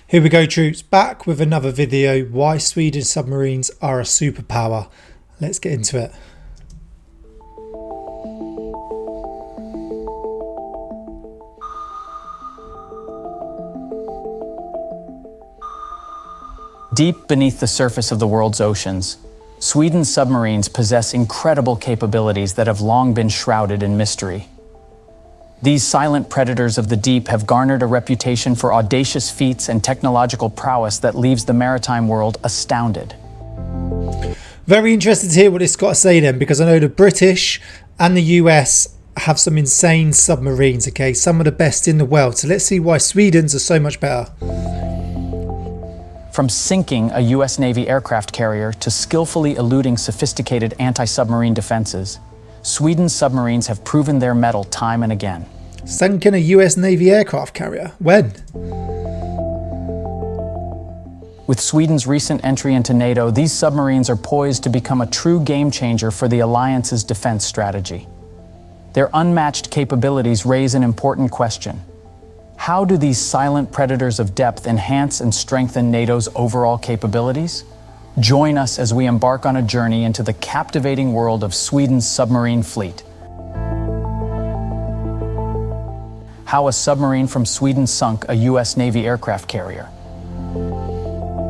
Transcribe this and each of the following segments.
Here we go, troops, back with another video, why Sweden submarines are a superpower. Let's get into it. Deep beneath the surface of the world's oceans, Sweden's submarines possess incredible capabilities that have long been shrouded in mystery. These silent predators of the deep have garnered a reputation for audacious feats and technological prowess that leaves the maritime world astounded. Very interested to hear what it's got to say then, because I know the British and the US have some insane submarines, okay? Some of the best in the world. So let's see why Sweden's are so much better. From sinking a US Navy aircraft carrier to skillfully eluding sophisticated anti-submarine defenses, Sweden's submarines have proven their mettle time and again. Sunken a US Navy aircraft carrier? When? With Sweden's recent entry into NATO, these submarines are poised to become a true game changer for the alliance's defense strategy. Their unmatched capabilities raise an important question. How do these silent predators of depth enhance and strengthen NATO's overall capabilities? Join us as we embark on a journey into the captivating world of Sweden's submarine fleet. How a submarine from Sweden sunk a US Navy aircraft carrier.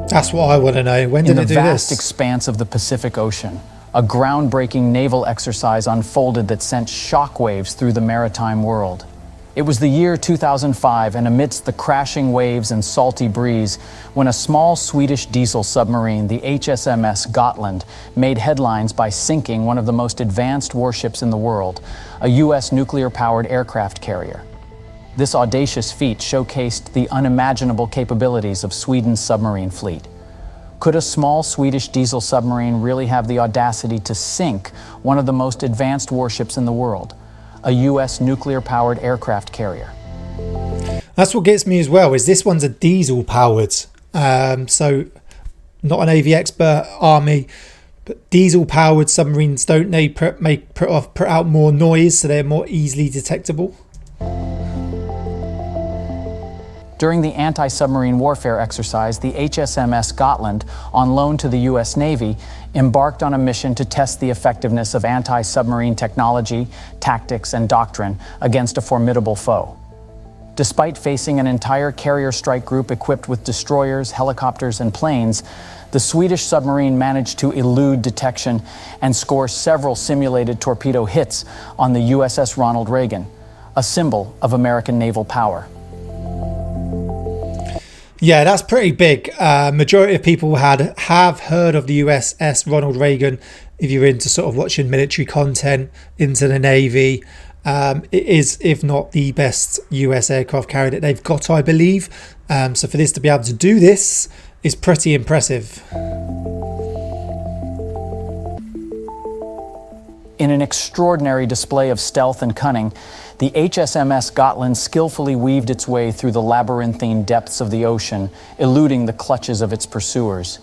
That's what I want to know. When did it do this? In the vast expanse of the Pacific Ocean, a groundbreaking naval exercise unfolded that sent shockwaves through the maritime world. It was the year 2005, and amidst the crashing waves and salty breeze, when a small Swedish diesel submarine, the HMS Gotland, made headlines by sinking one of the most advanced warships in the world, a US nuclear-powered aircraft carrier. This audacious feat showcased the unimaginable capabilities of Sweden's submarine fleet. Could a small Swedish diesel submarine really have the audacity to sink one of the most advanced warships in the world? A US nuclear-powered aircraft carrier. That's what gets me as well, is this one's a diesel-powered. So, not an AV expert, Army, but diesel-powered submarines, don't they put out more noise, so they're more easily detectable? During the anti-submarine warfare exercise, the HMS Gotland, on loan to the US Navy, embarked on a mission to test the effectiveness of anti-submarine technology, tactics, and doctrine against a formidable foe. Despite facing an entire carrier strike group equipped with destroyers, helicopters, and planes, the Swedish submarine managed to elude detection and score several simulated torpedo hits on the USS Ronald Reagan, a symbol of American naval power. Yeah, that's pretty big. Majority of people have heard of the USS Ronald Reagan. If you're into sort of watching military content, into the Navy, it is, if not the best US aircraft carrier that they've got, I believe. So for this to be able to do this is pretty impressive. In an extraordinary display of stealth and cunning, the HMS Gotland skillfully weaved its way through the labyrinthine depths of the ocean, eluding the clutches of its pursuers.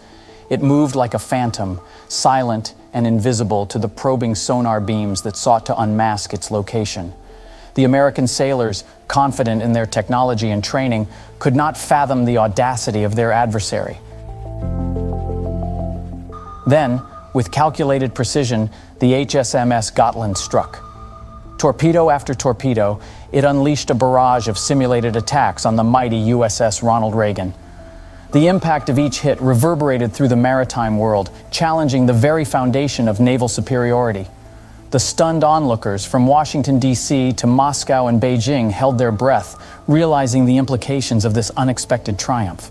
It moved like a phantom, silent and invisible to the probing sonar beams that sought to unmask its location. The American sailors, confident in their technology and training, could not fathom the audacity of their adversary. Then, with calculated precision, the HMS Gotland struck. Torpedo after torpedo, it unleashed a barrage of simulated attacks on the mighty USS Ronald Reagan. The impact of each hit reverberated through the maritime world, challenging the very foundation of naval superiority. The stunned onlookers from Washington, D.C. to Moscow and Beijing held their breath, realizing the implications of this unexpected triumph.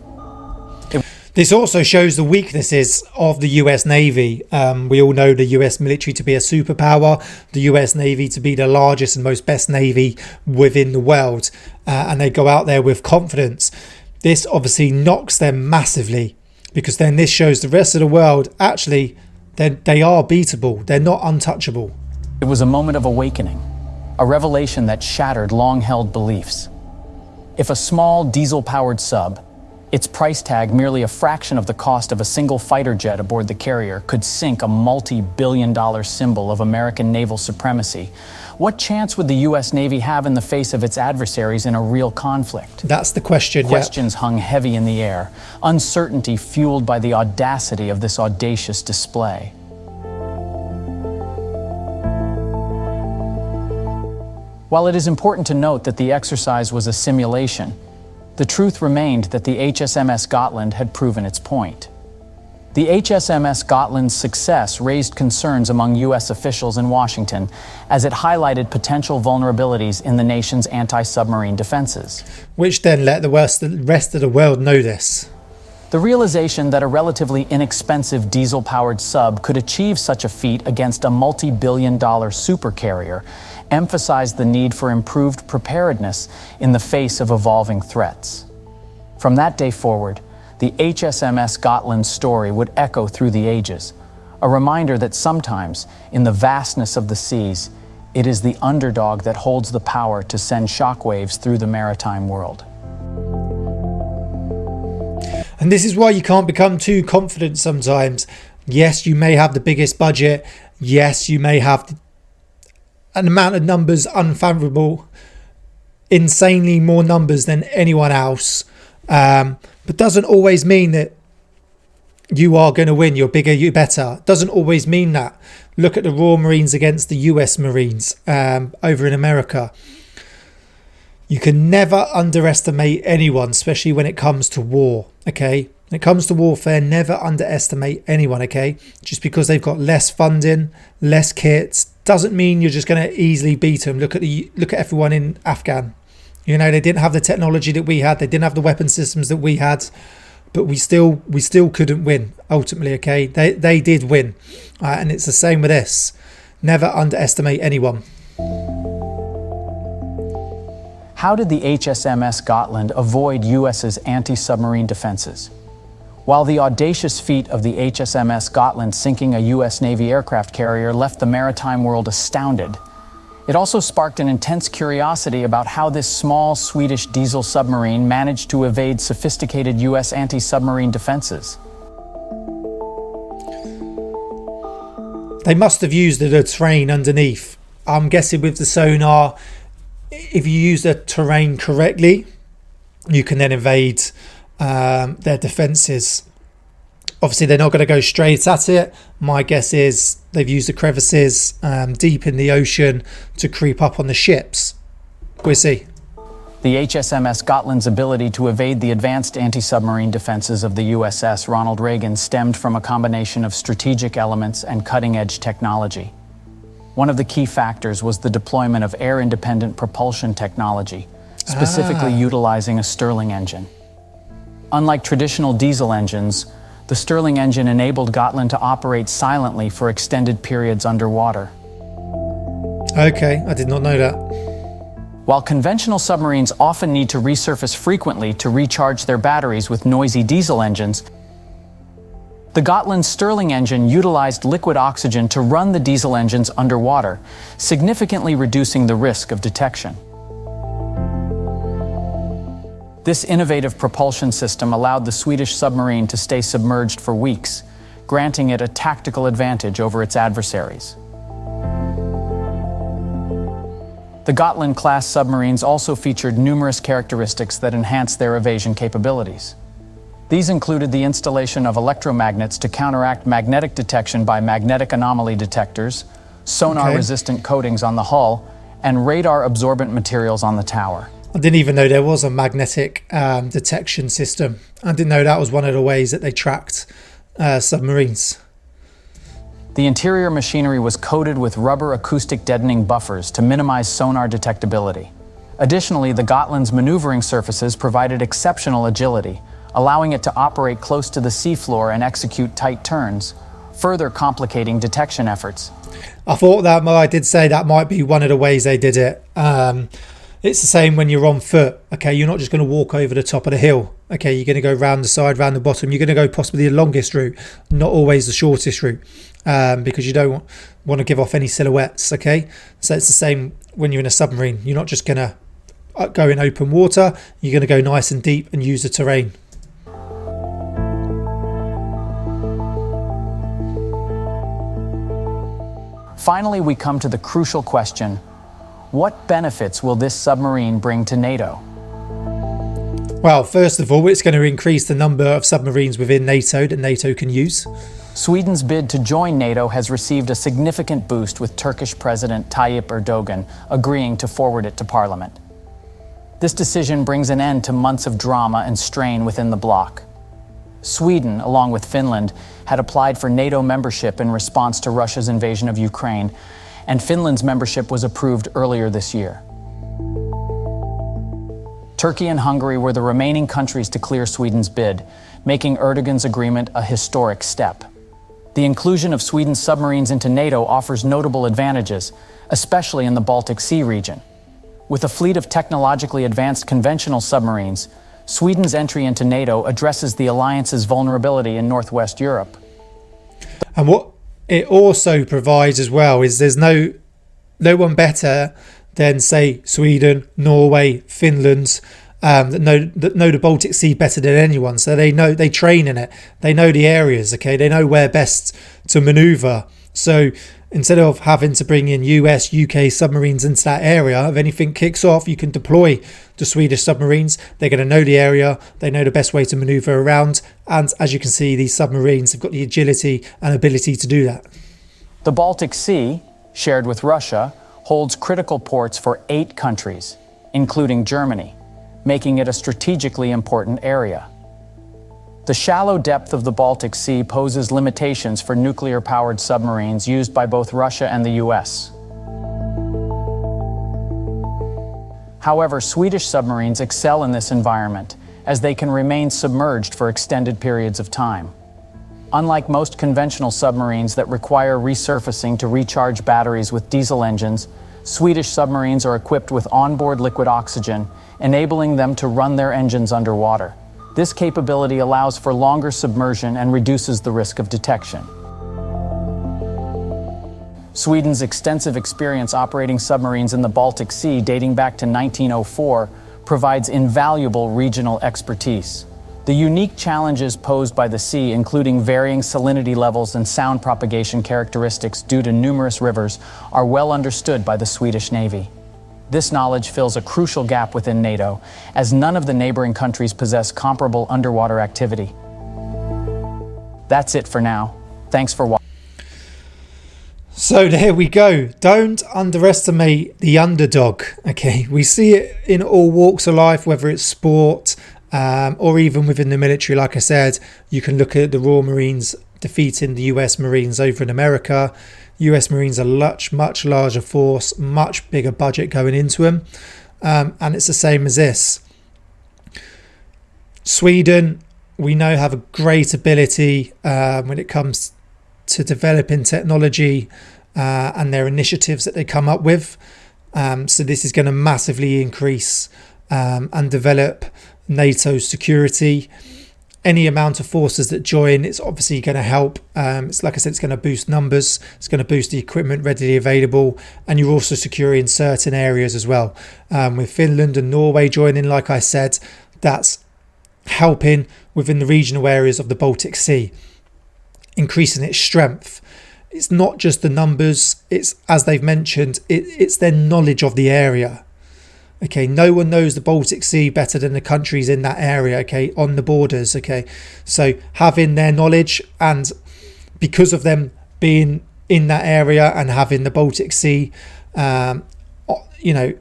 This also shows the weaknesses of the US Navy. We all know the US military to be a superpower, the US Navy to be the largest and most best Navy within the world, and they go out there with confidence. This obviously knocks them massively, because then this shows the rest of the world, actually, they are beatable, they're not untouchable. It was a moment of awakening, a revelation that shattered long-held beliefs. If a small diesel-powered sub, Its price tag, merely a fraction of the cost of a single fighter jet aboard the carrier, could sink a multi-billion-dollar symbol of American naval supremacy. What chance would the U.S. Navy have in the face of its adversaries in a real conflict? That's the question. Questions hung heavy in the air, uncertainty fueled by the audacity of this audacious display. While it is important to note that the exercise was a simulation, the truth remained that the HSMS Gotland had proven its point. The HSMS Gotland's success raised concerns among U.S. officials in Washington as it highlighted potential vulnerabilities in the nation's anti-submarine defenses. Which then let the rest of the world know this. The realization that a relatively inexpensive diesel-powered sub could achieve such a feat against a multi-billion-dollar supercarrier emphasized the need for improved preparedness in the face of evolving threats. From that day forward, the HSMS Gotland's story would echo through the ages, a reminder that sometimes, in the vastness of the seas, it is the underdog that holds the power to send shockwaves through the maritime world. And this is why you can't become too confident sometimes. Yes, you may have the biggest budget. Yes, you may have an amount of numbers unfathomable, insanely more numbers than anyone else. But doesn't always mean that you are going to win. You're bigger, you're better. Doesn't always mean that. Look at the Royal Marines against the US Marines over in America. You can never underestimate anyone, especially when it comes to war, okay? When it comes to warfare, never underestimate anyone, okay? Just because they've got less funding, less kits, doesn't mean you're just going to easily beat them. Look at everyone in Afghan. You know, they didn't have the technology that we had. They didn't have the weapon systems that we had. But we still couldn't win, ultimately, okay? They did win. And it's the same with this. Never underestimate anyone. How did the HSMS Gotland avoid U.S.'s anti-submarine defenses? While the audacious feat of the HSMS Gotland sinking a U.S. Navy aircraft carrier left the maritime world astounded, it also sparked an intense curiosity about how this small Swedish diesel submarine managed to evade sophisticated U.S. anti-submarine defenses. They must have used the terrain underneath. I'm guessing with the sonar, if you use the terrain correctly, you can then evade their defences. Obviously, they're not going to go straight at it. My guess is they've used the crevices deep in the ocean to creep up on the ships. We'll see. The HSMS Gotland's ability to evade the advanced anti-submarine defenses of the USS Ronald Reagan stemmed from a combination of strategic elements and cutting-edge technology. One of the key factors was the deployment of air-independent propulsion technology, specifically utilizing a Stirling engine. Unlike traditional diesel engines, the Stirling engine enabled Gotland to operate silently for extended periods underwater. Okay, I did not know that. While conventional submarines often need to resurface frequently to recharge their batteries with noisy diesel engines, the Gotland's Stirling engine utilized liquid oxygen to run the diesel engines underwater, significantly reducing the risk of detection. This innovative propulsion system allowed the Swedish submarine to stay submerged for weeks, granting it a tactical advantage over its adversaries. The Gotland-class submarines also featured numerous characteristics that enhanced their evasion capabilities. These included the installation of electromagnets to counteract magnetic detection by magnetic anomaly detectors, sonar-resistant coatings on the hull, and radar-absorbent materials on the tower. I didn't even know there was a magnetic detection system. I didn't know that was one of the ways that they tracked submarines. The interior machinery was coated with rubber acoustic deadening buffers to minimize sonar detectability. Additionally, the Gotland's maneuvering surfaces provided exceptional agility, allowing it to operate close to the seafloor and execute tight turns, further complicating detection efforts. I thought that, I did say that might be one of the ways they did it. It's the same when you're on foot, okay? You're not just going to walk over the top of the hill, okay? You're going to go round the side, round the bottom. You're going to go possibly the longest route, not always the shortest route, because you don't want to give off any silhouettes, okay? So it's the same when you're in a submarine. You're not just going to go in open water. You're going to go nice and deep and use the terrain. Finally, we come to the crucial question: what benefits will this submarine bring to NATO? Well, first of all, it's going to increase the number of submarines within NATO that NATO can use. Sweden's bid to join NATO has received a significant boost, with Turkish President Tayyip Erdogan agreeing to forward it to Parliament. This decision brings an end to months of drama and strain within the bloc. Sweden, along with Finland, had applied for NATO membership in response to Russia's invasion of Ukraine, and Finland's membership was approved earlier this year. Turkey and Hungary were the remaining countries to clear Sweden's bid, making Erdogan's agreement a historic step. The inclusion of Sweden's submarines into NATO offers notable advantages, especially in the Baltic Sea region. With a fleet of technologically advanced conventional submarines, Sweden's entry into NATO addresses the alliance's vulnerability in Northwest Europe. And what it also provides as well is there's no one better than, say, Sweden, Norway, Finland, that know the Baltic Sea better than anyone. So they train in it. They know the areas, okay? They know where best to maneuver. So instead of having to bring in US, UK submarines into that area, if anything kicks off, you can deploy the Swedish submarines. They're going to know the area. They know the best way to maneuver around. And as you can see, these submarines have got the agility and ability to do that. The Baltic Sea, shared with Russia, holds critical ports for 8 countries, including Germany, making it a strategically important area. The shallow depth of the Baltic Sea poses limitations for nuclear-powered submarines used by both Russia and the US. However, Swedish submarines excel in this environment, as they can remain submerged for extended periods of time. Unlike most conventional submarines that require resurfacing to recharge batteries with diesel engines, Swedish submarines are equipped with onboard liquid oxygen, enabling them to run their engines underwater. This capability allows for longer submersion and reduces the risk of detection. Sweden's extensive experience operating submarines in the Baltic Sea dating back to 1904 provides invaluable regional expertise. The unique challenges posed by the sea, including varying salinity levels and sound propagation characteristics due to numerous rivers, are well understood by the Swedish Navy. This knowledge fills a crucial gap within NATO, as none of the neighboring countries possess comparable underwater activity. That's it for now. Thanks for watching. So there we go. Don't underestimate the underdog. Okay, we see it in all walks of life, whether it's sport, or even within the military. Like I said, you can look at the Royal Marines defeating the US Marines over in America. US Marines are much larger force, much bigger budget going into them. And it's the same as this. Sweden, we know, have a great ability when it comes to developing technology and their initiatives that they come up with. So this is going to massively increase and develop NATO's security. Any amount of forces that join, it's obviously going to help. It's like I said, it's going to boost numbers. It's going to boost the equipment readily available, and you're also securing certain areas as well. With Finland and Norway joining, like I said, that's helping within the regional areas of the Baltic Sea, increasing its strength. It's not just the numbers. It's, as they've mentioned, it's their knowledge of the area. Okay, no one knows the Baltic Sea better than the countries in that area, okay, on the borders, okay. So having their knowledge, and because of them being in that area and having the Baltic Sea, you know,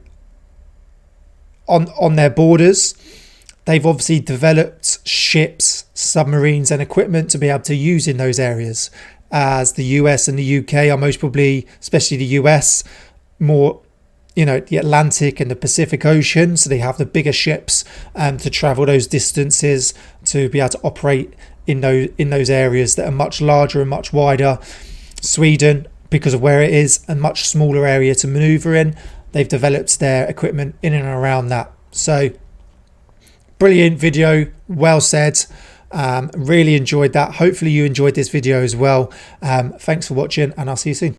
on their borders, they've obviously developed ships, submarines and equipment to be able to use in those areas. As the US and the UK are most probably, especially the US, more, you know, the Atlantic and the Pacific Ocean, so they have the bigger ships to travel those distances, to be able to operate in those areas that are much larger and much wider. Sweden, because of where it is, a much smaller area to maneuver in, they've developed their equipment in and around that. So brilliant video, well said. Really enjoyed that. Hopefully you enjoyed this video as well. Thanks for watching, and I'll see you soon.